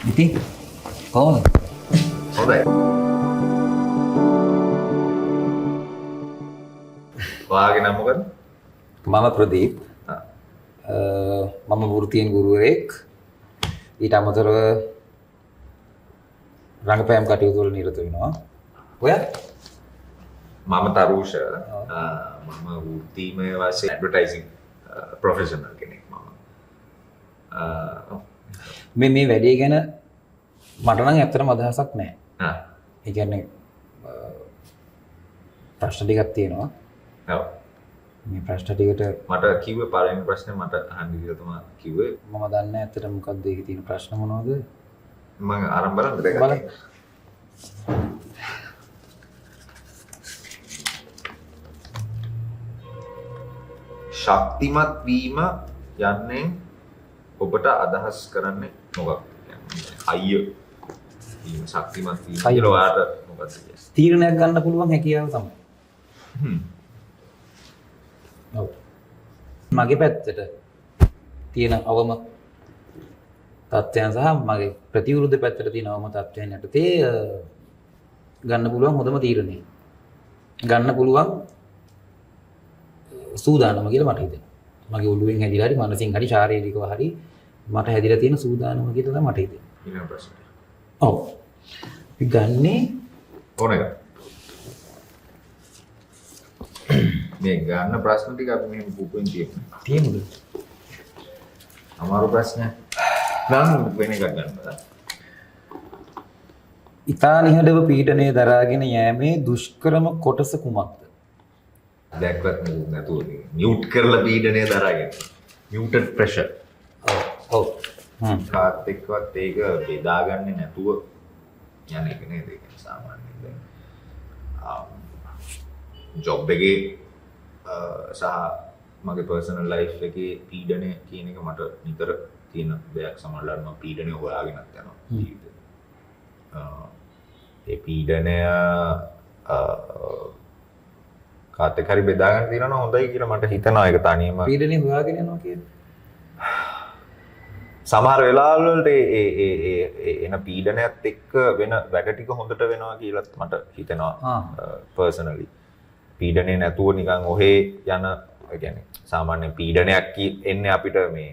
ඉතින් කොහොමද? හොඳයි. වාගේ නම මොකද? මම ප්‍රදීප්. ආ. මම වෘත්තීන් ගුරුවරයෙක්. ඊට අමතරව රංගපෑම් කටයුතු වල නිරත වෙනවා. ඔයා? මම තරුෂ. මම වෘත්තීමය වශයෙන් ඇඩ්වර්ටයිසිං ප්‍රොෆෙෂනල් කෙනෙක් මම. මේ වැඩේ ගැන මට නම් ඇත්තටම අදහසක් නැහැ. ඒ කියන්නේ ප්‍රශ්න ටිකක් තියෙනවා. ඔව්. මේ ප්‍රශ්න ටිකට මට කිව්වේ පළවෙනි ප්‍රශ්නේ මට අහන්න කියලා තමයි කිව්වේ. මම දන්නේ නැහැ ඇත්තට මොකක්ද ඒකේ තියෙන ප්‍රශ්න මොනවද? මම ආරම්භ බලන්න දෙයක්. බලන්න. ශක්තිමත් වීම යන්නේ ඔබට අදහස් කරන්නේ මොකක්ද? අයිය වීම ශක්තිමත් වීම කියලා ඔයාට මොකක්ද කියන්නේ? තීරණයක් ගන්න පුළුවන් හැකියාව තමයි. ඔව්. මගේ පැත්තට තියෙන අවම තත්ත්වයන් සහ මගේ ප්‍රතිවිරුද්ධ පැත්තට තියෙන අවම තත්ත්වයන් යටතේ ගන්න පුළුවන් හොඳම තීරණය. ගන්න පුළුවන් සූදානම කියලා මට හිතෙනවා. මගේ ඔළුවෙන් හැදිලා හරි මනසින් හරි ශාරීරිකව හරි මට හැදිලා තියෙන සූදානම කියලා තමයි මට හිතෙන්නේ. ඊළඟ ප්‍රශ්නේ. ඔව්. අපි ගන්නේ ඕන එක. මේ ගන්න ප්‍රශ්න ටික අපි මෙහෙම පුපුවෙන් තියෙමුද? අමාරු ප්‍රශ්න නම් වෙන එකක් ගන්න බෑ. ඉතා නිහඬව පීඩනය දරාගෙන යෑමේ දුෂ්කරම කොටස කුමක්ද? දැක්වත් නැතුව මියුට් කරලා පීඩනය දරාගෙන. මියුටඩ් ප්‍රෙෂර්. ඔව්. කාත් එක්කවත් ඒක බෙදාගන්නේ නැතුව යන එක නේද? ඒක සාමාන්‍යයෙන් දැන් ජොබ් එකේ සහ මගේ පර්සනල් ලයිෆ් එකේ පීඩනය කියන එක මට නිතර තියෙන දෙයක්. සමහරවිට මම පීඩනය හොයාගෙනත් යනවා ජීවිතේ. ඒ පීඩනය කාත් එක්ක හරි බෙදාගන්න තියෙනවා නම් හොඳයි කියලා මට හිතෙනවා. ඒක තනියම පීඩනය හොයාගෙන යනවා කියන්නේ සමහර වෙලාවල් වලට ඒ එන පීඩනයත් එක්ක වෙන වැඩ ටික හොඳට වෙනවා කියලාත් මට හිතෙනවා පර්සනලි. පීඩනේ නැතුව නිකන් ඔහේ යන ඒ කියන්නේ සාමාන්‍ය පීඩනයක් එන්නේ අපිට මේ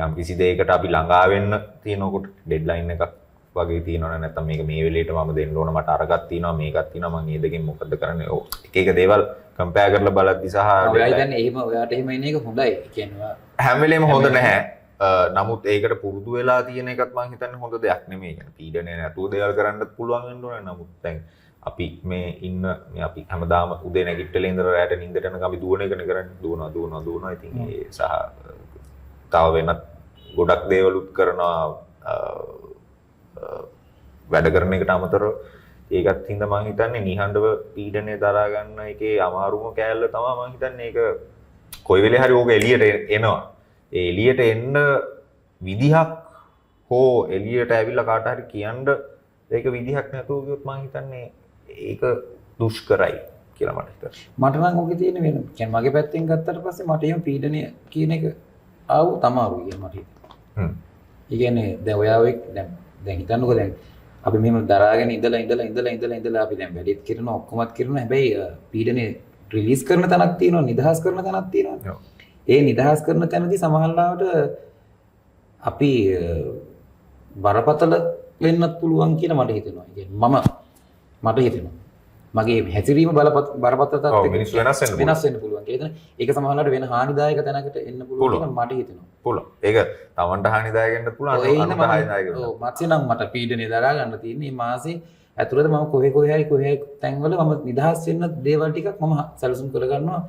යම් කිසි දෙයකට අපි ළඟා වෙන්න තියෙනකොට ඩෙඩ්ලයින් එකක් වගේ තියෙනවනේ. නැත්නම් මේක මේ වෙලේට මම දෙන්න ඕන, මට අරගත් තියෙනවා මේකත් තියෙනවා, මම මේ දෙකෙන් මොකද්ද කරන්නේ? ඔව් එක එක දේවල් කම්පෙයාර් කරලා බලද්දි සහ ඔයයි දැන් එහෙම ඔයාට එහෙම එන එක හොඳයි. ඒ කියන්නේ හැම වෙලේම හොඳ නැහැ. නමුත් ඒකට පුරුදු වෙලා තියෙන එකත් මම හිතන්නේ හොඳ දෙයක් නෙමෙයි. يعني පීඩනය නැතුව දේවල් කරන්නත් පුළුවන් වෙන්න ඕනේ. නමුත් දැන් අපි මේ ඉන්න මේ අපි හැමදාම උදේ නැගිටලා ඉඳලා රැට නිින්දට යනකම් අපි දුවන එකනේ කරන්නේ. දුවනවා. ඉතින් ඒ සහ තව වෙනත් ගොඩක් දේවලුත් කරනවා. වැඩ කරන එකට අමතරව ඒකත් හින්දා මම හිතන්නේ නිහඬව පීඩනය දරා ගන්න එකේ අමාරුම කෑල්ල තමයි මම හිතන්නේ. ඒක කොයි වෙලේ හරි ඕක එළියට එනවා. ඒ එළියට එන්න විදිහක් හෝ එළියට ඇවිල්ලා කාට හරි කියන්න ඒක විදිහක් නැතුව ගියොත් මම හිතන්නේ ඒක දුෂ්කරයි කියලා මට හිතෙනවා. මට නම් ඔකේ තියෙන වෙන කියන්නේ මගේ පැත්තෙන් ගත්තට පස්සේ මට එහෙම පීඩනය කියන එක ආවොත් අමාරුයි කියලා මට හිතෙනවා. ඒ කියන්නේ දැන් ඔයා ඔය දැන් හිතන්නකෝ දැන් අපි මෙහෙම දරාගෙන ඉඳලා අපි දැන් වැඩිත් කරනවා ඔක්කොමත් කරනවා. හැබැයි පීඩනේ රිලීස් කරන තැනක් තියෙනවා, නිදහස් කරන තැනක් තියෙනවා. ඒ නිදහස් කරන තැනදී සමහරවිට අපි බරපතල වෙන්නත් පුළුවන් කියලා මට හිතෙනවා. ඒ කියන්නේ මට හිතෙනවා. මගේ හැසිරීම බරපතල තත්ත්වයක මිනිස්සු වෙනස් වෙන්න පුළුවන් කියලා. ඒක සමහරවිට වෙන හානිදායක තැනකට එන්න පුළුවන් කියලා මට හිතෙනවා. පුළුවන්. ඒක තමන්ට හානිදායක වෙන්න පුළුවන්. අනුන්ට හානිදායක වෙන්න. ඔව් මත්සේ නම් මට පීඩනේ දරා ගන්න තියෙන්නේ මේ මාසේ ඇතුළත මම කොහේ හරි තැන්වල මම නිදහස් වෙන්න දේවල් ටිකක් මම සැලසුම් කරගන්නවා.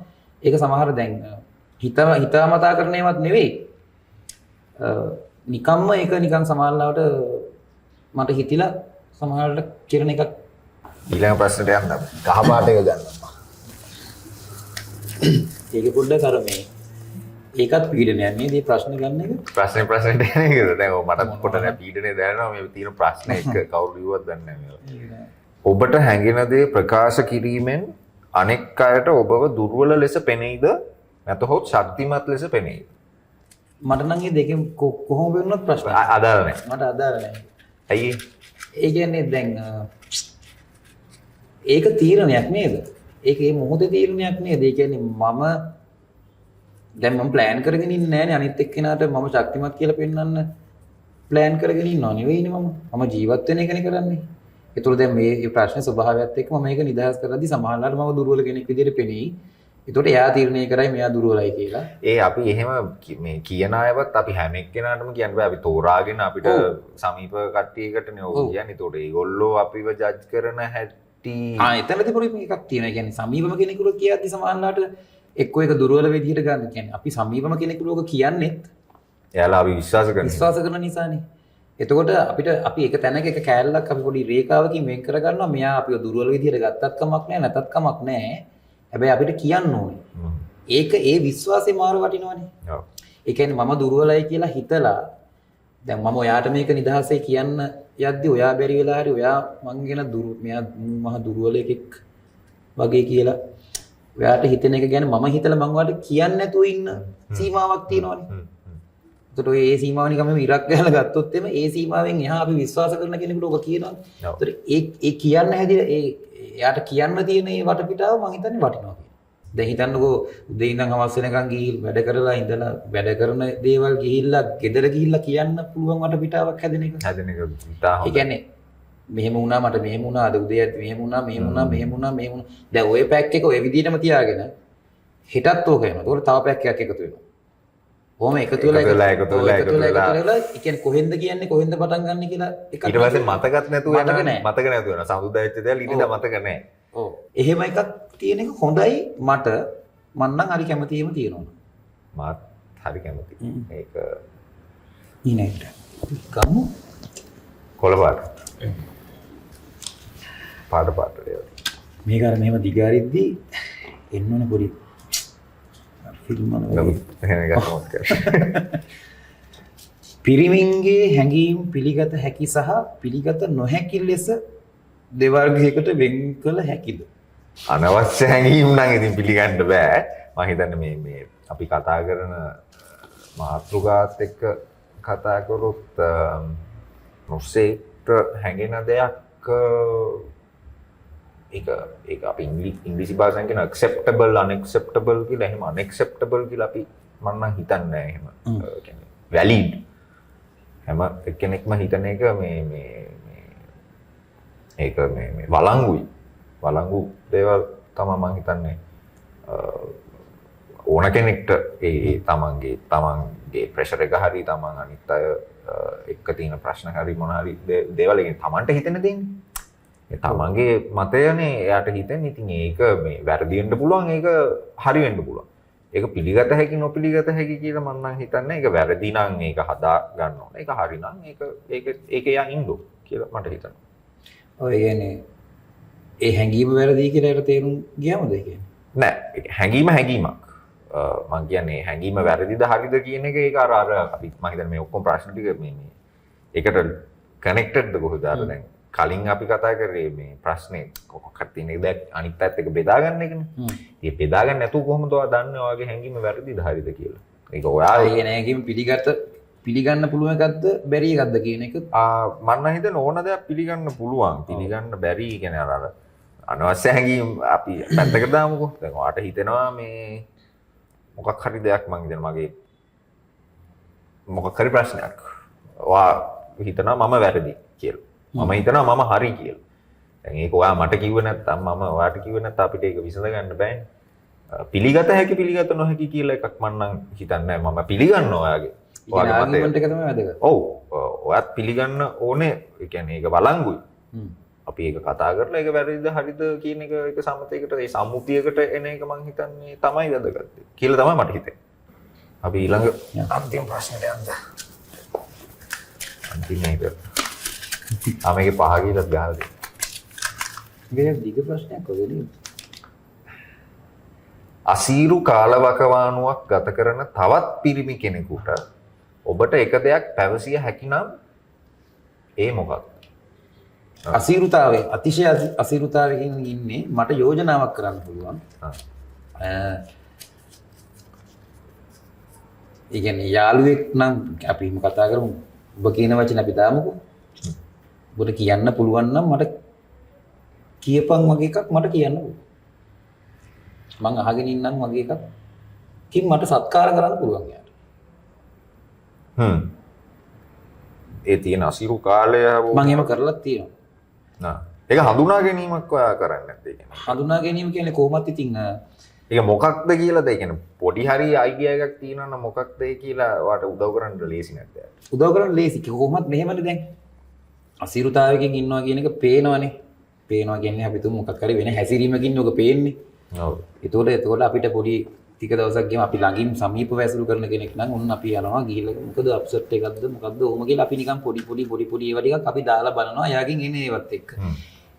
ඒක සමහර දැන් හිතාමතා කරන ඒවත් නෙවෙයි. නිකම්ම ඒක නිකන් සමහරවිට මට හිතිලා සමහරවිට කිරණ එකක්. ඊළඟ ප්‍රශ්නට යන්න. කහ පාට එක ගන්නවා. ඒක පොඩ්ඩක් අර මේ ඒකත් පීඩනයක් නේද? මේ ප්‍රශ්න ගන්න එක. ප්‍රශ්නෙට යන එකද? දැන් මට කොට නෑ පීඩනේ දැනෙනවා මේ තියෙන ප්‍රශ්න එක කවුරු ලිව්වත් දන්නේ නැහැ. ඔබට හැඟෙන දේ ප්‍රකාශ කිරීමෙන් අනෙක් අයට ඔබව දුර්වල ලෙස පෙනෙයිද නැතහොත් ශක්තිමත් ලෙස පෙනෙයිද? මට නම් මේ දෙකෙන් කොහොම වෙන්නත් ප්‍රශ්න අදාළ නැහැ. මට අදාළ නැහැ. ඇයි ඒ කියන්නේ දැන් ඒක තීරණයක් නේද? ඒක මේ මොහොතේ තීරණයක් නේද? ඒ කියන්නේ මම දැන් මම ප්ලෑන් කරගෙන ඉන්නේ නැහැනේ අනිත් එක්කෙනාට මම ශක්තිමත් කියලා පෙන්වන්න ප්ලෑන් කරගෙන ඉන්නව නෙවෙයිනේ මම ජීවත් වෙන එකනේ කරන්නේ. ඒතර දැන් මේ ප්‍රශ්නේ ස්වභාවයත් එක්ක මම මේක නිදහස් කරද්දි සමහරවිට මම දුර්වල කෙනෙක් විදිහට පෙනෙයි. ඒතකොට එයා තීරණය කරයි මෙයා දුර්වලයි කියලා. ඒ අපි එහෙම මේ කියන අයවත් අපි හැම එක්කෙනාටම කියන්න බෑ. අපි තෝරාගෙන අපිට සමීප කට්ටියකටනේ ඔව් කියන්නේ. ඒතකොට ඒගොල්ලෝ අපිව ජජ් කරන හැටි එතනදී පොඩි එකක් තියෙනවා. කියන්නේ සමීපම කෙනෙකුට කියද්දි සමහරවිට එක්කෝ ඒක දුර්වල විදිහට ගන්න. කියන්නේ අපි සමීපම කෙනෙකුට කියන්නේත් එයාලා අපි විශ්වාස කරන නිසානේ. එතකොට අපිට අපි එක තැනක එක කෑල්ලක් අපි පොඩි රේඛාවකින් වෙන් කර ගන්නවා. මෙයා අපිව දුර්වල විදිහට ගත්තත් කමක් නැහැ නැතත් කමක් නැහැ. හැබැයි අපිට කියන්න ඕනේ. ඒක ඒ විශ්වාසය මාර වටිනවනේ. ඔව්. ඒ කියන්නේ මම දුර්වලයි කියලා හිතලා දැන් මම ඔයාට මේක නිදහසේ කියන්න යද්දි ඔයා බැරි වෙලා හරි ඔයා මං ගැන මෙයා මහ දුර්වල එකෙක් වගේ කියලා ඔයාට හිතෙන එක ගැන මම හිතලා මං ඔයාට කියන්නේ නැතුව ඉන්න සීමාවක් තියෙනවනේ. ඒකට ඔය ඒ සීමාව නිකම්ම ඉරක් ගහලා ගත්තොත් එමේ ඒ සීමාවෙන් එහා අපි විශ්වාස කරන කෙනෙකුට ඔබ කියනවා. ඒතර ඒ කියන්න හැදිලා එයාට කියන්න තියෙන මේ වටපිටාව මං හිතන්නේ වටිනවා කියලා. දැන් හිතන්නකෝ උදේ ඉඳන් හවස වෙනකන් ගිහින් වැඩ කරලා ඉඳලා වැඩ කරන දේවල් ගිහිල්ලා ගෙදර ගිහිල්ලා කියන්න පුළුවන් වටපිටාවක් හැදෙන එක. ඒ කියන්නේ මෙහෙම වුණා මට මෙහෙම වුණා අද උදේ මෙහෙම වුණා මෙහෙම වුණා මෙහෙම වුණා මෙහෙම වුණා. දැන් ওই පැක් එක ඔය විදිහටම තියාගෙන හෙටත් ඕක වෙනවා. ඒකට තව පැක් එකක් එකතු වෙනවා. කොහොම එකතු වෙලා ඒ කියන්නේ කොහෙන්ද කියන්නේ කොහෙන්ද පටන් ගන්න කියලා එකක් ඊට පස්සේ මතකත් නැතුව යනවා මතක නැතුව යනවා සමුදා වෙච්ච දේවල් ඊට මතක නැහැ. ඔව් එහෙම එකක් තියෙන එක හොඳයි මට මම නම් හරි කැමතිම තියෙනවා. මාත් හරි කැමති. ඒක ඊනෙට ගමු කොළ පාට. පාට මේක අර මෙහෙම දිගාරිද්දි එන්න ඕන පොඩි පිරිමින්ගේ හැඟීම් පිළිගත හැකි සහ පිළිගත නොහැකි ලෙස දෙවර්ගයකට වෙන් කළ හැකිද? අනවශ්‍ය හැඟීම් නම් ඉතින් පිළිගන්න බෑ. මම හිතන්නේ මේ අපි කතා කරන මාතෘකාත් එක්ක කතා කරොත් නොසේට හැඟෙන දෙයක් ඒක අපි ඉංග්‍රීසි භාෂාවෙන් කියන acceptable unacceptable කියලා එහෙම unacceptable කියලා අපි මම නම් හිතන්නේ නැහැ එහෙම. කියන්නේ valid හැම එක්කෙනෙක්ම හිතන එක ඒක මේ වළංගු දේවල් තමයි මම හිතන්නේ ඕන කෙනෙක්ට ඒ තමන්ගේ ප්‍රෙෂර් එක හරි තමන් අනිත් අය එක්ක තියෙන ප්‍රශ්න හරි මොන හරි දේවල් ඒ තමන්ට හිතෙන දෙන්නේ. ඒ තමන්ගේ මතයනේ එයාට හිතෙන්නේ. ඉතින් ඒක මේ වැරදි වෙන්න පුළුවන් ඒක හරි වෙන්න පුළුවන්. ඒක පිළිගත හැකි නොපිළිගත හැකි කියලා මම නම් හිතන්නේ ඒක වැරදි නම් ඒක හදා ගන්න ඕනේ. ඒක හරි නම් ඒක යා ඉන්නෝ කියලා මට හිතෙනවා. ඔය කියන්නේ ඒ හැඟීම වැරදි කියලා ඒකට තේරුම් ගියාමද ඒ කියන්නේ? නෑ හැඟීමක්. මම කියන්නේ හැඟීම වැරදිද හරිද කියන එක ඒක අර අපි මම හිතන්නේ මේ ඔක්කොම ප්‍රශ්න ටික මේ ඒකට කනෙක්ටඩ්ද කොහොමද අර දැන් කලින් අපි කතා කරේ මේ ප්‍රශ්නේ කොහොමද තියෙන එක අනිත් පැත්ත එක බෙදා ගන්න එකනේ. ඉතින් බෙදා ගන්න නැතුව කොහොමද ඔයා දන්නේ ඔයාගේ හැඟීම වැරදිද හරිද කියලා? ඒක ඔයා ඒ හැඟීම පිළිගන්න පුළුවන් එකක්ද බැරි එකක්ද කියන එක මම නම් හිතන්නේ ඕන දෙයක් පිළිගන්න පුළුවන්. පිළිගන්න බැරි කියන්නේ අර අනවශ්‍ය හැඟීම් අපි පැත්තකට දාමුකෝ. දැන් ඔයාට හිතෙනවා මේ මොකක් හරි දෙයක් මං හිතනවා මගේ මොකක් හරි ප්‍රශ්නයක්. ඔයා හිතනවා මම වැරදි කියලා. මම හිතනවා මම හරි කියලා. දැන් ඒක ඔයා මට කිව්ව නැත්නම් මම ඔයාට කිව්ව නැත්නම් අපිට ඒක විසඳ ගන්න බෑනේ. පිළිගත හැකි පිළිගත නොහැකි කියලා එකක් මම නම් හිතන්නේ නැහැ. මම පිළිගන්නවා ඔයාගේ. ඔයාගේ ආගමන්ට් එක තමයි වැදගත්. ඔව්. ඔයාත් පිළිගන්න ඕනේ. ඒ කියන්නේ ඒක වළංගුයි. අපි ඒක කතා කරලා ඒක වැරදිද හරිද කියන එක ඒක සම්මතයකට ඒ සම්මුතියකට එන එක මම හිතන්නේ තමයි වැදගත් කියලා තමයි මට හිතෙන්නේ. අපි ඊළඟ අන්තිම ප්‍රශ්නෙට යන්න. අන්තිම එක. මේකේ පහ කියලා ගහලා දෙන්න. මේක දිග ප්‍රශ්නයක් වගේ. අසීරු කාලවකවානුවක් ගත කරන තවත් පිරිමි කෙනෙකුට ඔබට එක දෙයක් පැවසිය හැකි නම් ඒ මොකක්ද? අසීරුතාවය අතිශය අසීරුතාවයකින් ඉන්නේ මට යෝජනාවක් කරන්න පුළුවන්. ඒ කියන්නේ යාළුවෙක් නම් අපි කතා කරමු. ඔබ කියන වචන අපි දාමුකෝ. ඔබට කියන්න පුළුවන් නම් මට කියපන් වගේ එකක් මට කියන්න පුළුවන්. මං අහගෙන ඉන්නම් වගේ එකක් කින් මට සත්කාර කරන්න පුළුවන් යාට. ඒ තියෙන අසිරු කාලය මම එහෙම කරලා තියෙනවා. ඒක හඳුනා ගැනීමක් ඔයා කරන්නේ නැද්ද? ඒ කියන්නේ හඳුනා ගැනීම කියන්නේ කොහොමත් ඉතින් ඒක මොකක්ද කියලාද? ඒ කියන්නේ පොඩි හරි අයිඩියා එකක් තියෙනවා නම් මොකක්ද ඒ කියලා ඔයාට උදව් කරන්න ලේසි නැද්ද? උදව් කරන්න ලේසි. කොහොමත් මෙහෙමනේ දැන්. අසිරුතාවයකින් ඉන්නවා කියන එක පේනවනේ. පේනවා කියන්නේ අපි තුමු මොකක් හරි වෙන හැසිරීමකින් ඔක පේන්නේ. ඔව්. ඒතකොට අපිට පොඩි ටික දවසක් ගියම අපි ළඟින් සමීපව ඇසුරු කරන කෙනෙක් නම් උන් අපි යනවා ගිහිල්ලා මොකද අප්සෙට් එකක්ද මොකද්ද ඕම කියලා අපි නිකන් පොඩි ඒවා ටිකක් අපි දාලා බලනවා යාගෙන් එන ඒවත් එක්ක.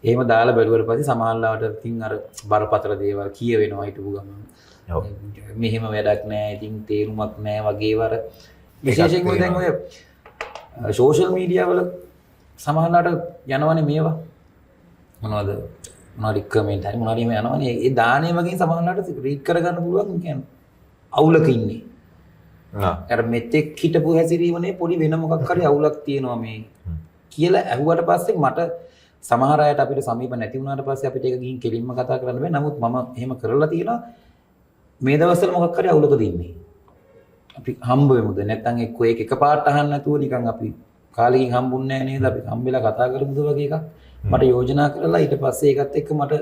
එහෙම දාලා බැලුවට පස්සේ සමාල්ලාවට ඉතින් අර බරපතල දේවල් කියවෙනවා හිටපු ගමන්. ඔව්. මෙහෙම වැඩක් නෑ ඉතින් තේරුමක් නෑ වගේ වර විශේෂයෙන්ම දැන් ඔය සෝෂල් මීඩියා වල සමාල්ලාට යනවනේ මේවා. මොනවද මොනවාරි කමෙන්ට් හරි මොනවාරි එහෙම යනවනේ ඒ දානේ වගේ සමාල්ලාට රීඩ් කරගන්න පුළුවන් කියන්නේ අවුලක ඉන්නේ. අර මෙතෙක් හිටපු හැසිරීමනේ පොඩි වෙන මොකක් හරි අවුලක් තියෙනවා මේ කියලා ඇහුවට පස්සේ මට සමහර අයට අපිට සමීප නැති වුණාට පස්සේ අපිට ඒක ගිහින් කෙලින්ම කතා කරන්න බෑ. නමුත් මම එහෙම කරලා තියෙනවා මේ දවස්වල මොකක් හරි අවුලකද ඉන්නේ. අපි හම්බ වෙමුද නැත්නම් එක්ක ඒක එකපාරට අහන්න නැතුව නිකන් අපි කාලෙකින් හම්බුන්නේ නැහැ නේද? අපි හම්බෙලා කතා කරමුද වගේ එකක් මට යෝජනා කරලා ඊට පස්සේ ඒකත් එක්ක මට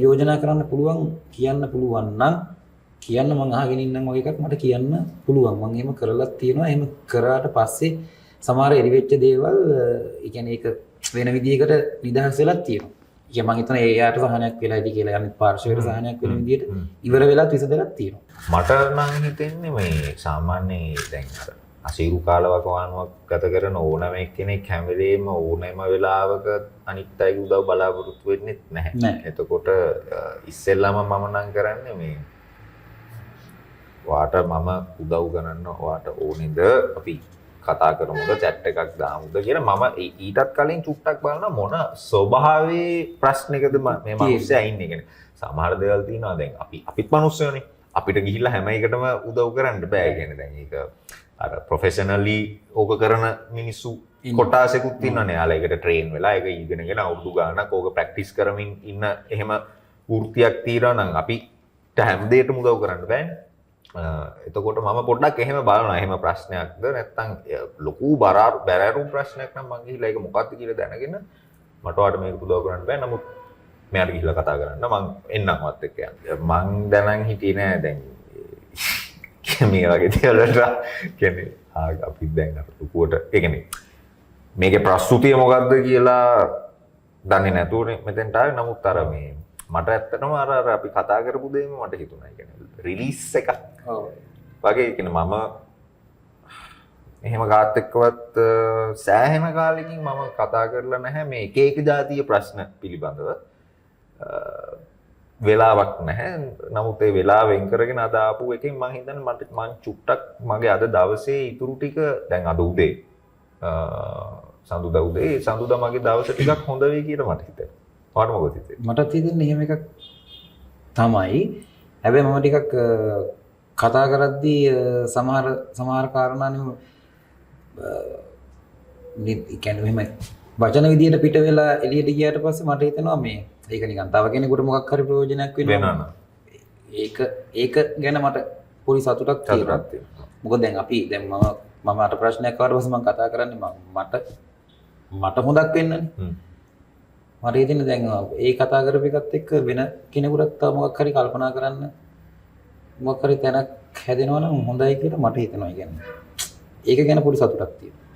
යෝජනා කරන්න පුළුවන් කියන්න පුළුවන් නම් කියන්න මං අහගෙන ඉන්නම් වගේ එකක් මට කියන්න පුළුවන්. මං එහෙම කරලා තියෙනවා. එහෙම කරාට පස්සේ සමහර එළිවෙච්ච දේවල් ඒ කියන්නේ ඒක වෙන විදිහකට නිදහස් වෙලා තියෙනවා. ඒ මං හිතන එයාට සහනයක් වෙලා ඉති කියලා අනිත් පාර්ශවයට සහනයක් වෙන විදිහට ඉවර වෙලාත් විසඳලා තියෙනවා. මට නම් හිතෙන්නේ මේ සාමාන්‍ය දැන් අර අසීරු කාලවකවානුවක් ගත කරන ඕනම කෙනෙක් හැම වෙලේම ඕනෑම වෙලාවක අනිත් අයගේ උදව් බලාපොරොත්තු වෙන්නේ නැහැ. එතකොට ඉස්සෙල්ලාම මම නම් කරන්නේ මේ වාට මම උදව් ගන්න වාට ඕනේද අපි කතා කරමුද chat එකක් දාමුද කියලා මම ඊටත් කලින් චුට්ටක් බලන මොන ස්වභාවයේ ප්‍රශ්නයකද මේ මිනිස්සයා ඉන්නේ කියන්නේ. සමහර දේවල් තියෙනවා දැන් අපිත් මිනිස්සුනේ. අපිට ගිහිල්ලා හැම එකටම උදව් කරන්න බෑ කියන්නේ දැන් ඒක අර ප්‍රොෆෙෂනලි ඕක කරන මිනිස්සු කොටාසෙකුත් ඉන්නනේ. යාලා ඒකට ට්‍රේන් වෙලා ඒක ඉගෙනගෙන අවුරුදු ගාණක් ඕක ප්‍රැක්ටිස් කරමින් ඉන්න එහෙම වෘත්තියක් තියනවා නම් අපිට හැම දෙයකටම උදව් කරන්න බෑනේ. එතකොට මම පොඩ්ඩක් එහෙම බලනවා. එහෙම ප්‍රශ්නයක්ද නැත්නම් ලොකු බැරෑරුම් ප්‍රශ්නයක් නම් මං ගිහිල්ලා ඒක මොකක්ද කියලා දැනගෙන මට වාට මේක උදව් කරන්න බෑ. නමුත් මෙයාට ගිහිල්ලා කතා කරන්න මං එන්නම්වත් එක්ක යන්න. මං දැනන් හිටියේ නෑ දැන් මේ වගේ දේවල් වලට කියන්නේ අපි දැන් අර ලොකුවට ඒ කියන්නේ මේකේ ප්‍රස්තුතිය මොකද්ද කියලා දන්නේ නැතුවනේ මෙතෙන්ට ආවේ. නමුත් අර මේ මට ඇත්තටම අර අපි කතා කරපු දෙයම මට හිතුණා. ඒ කියන්නේ රිලීස් එකක්. ඔව්. වගේ කියන්නේ මම එහෙම කාත් එක්කවත් සෑහෙන කාලෙකින් මම කතා කරලා නැහැ මේ එක ජාතිය ප්‍රශ්න පිළිබඳව. වෙලාවක් නැහැ. නමුත් ඒ වෙලාව වෙන් කරගෙන අද ආපු එකෙන් මම හිතන්නේ මං චුට්ටක් මගේ අද දවසේ ඉතුරු ටික දැන් අද උදේ සඳුදා මගේ දවස ටිකක් හොඳ වෙයි කියලා මට හිතෙනවා. ඔයාට මොකද හිතෙන්නේ? මටත් හිතෙන්නේ එහෙම එකක් තමයි. හැබැයි මම ටිකක් කතා කරද්දී සමහර කාරණානේ කියන්නේ මෙහෙම වචන විදියට පිට වෙලා එළියට ගියාට පස්සේ මට හිතෙනවා මේ ඒක නිකන් තව කෙනෙකුට මොකක් හරි ප්‍රයෝජනයක් වෙනවා. ඒක ගැන මට පොඩි සතුටක් තියෙනවා. මොකද දැන් මම අර ප්‍රශ්නයක් ආවට පස්සේ මම කතා කරන්නේ මට හොඳක් වෙන්නනේ. මට හිතෙන්නේ දැන් ඒ කතා කරපු එකත් එක්ක වෙන කෙනෙකුට තව මොකක් හරි කල්පනා කරන්න මොකක් හරි තැනක් හැදෙනවා නම් හොඳයි කියලා මට හිතෙනවා. කියන්නේ ඒක ගැන පොඩි සතුටක් තියෙනවා.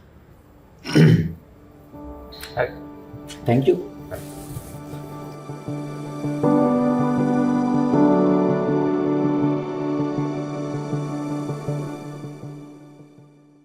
හරි. Thank you.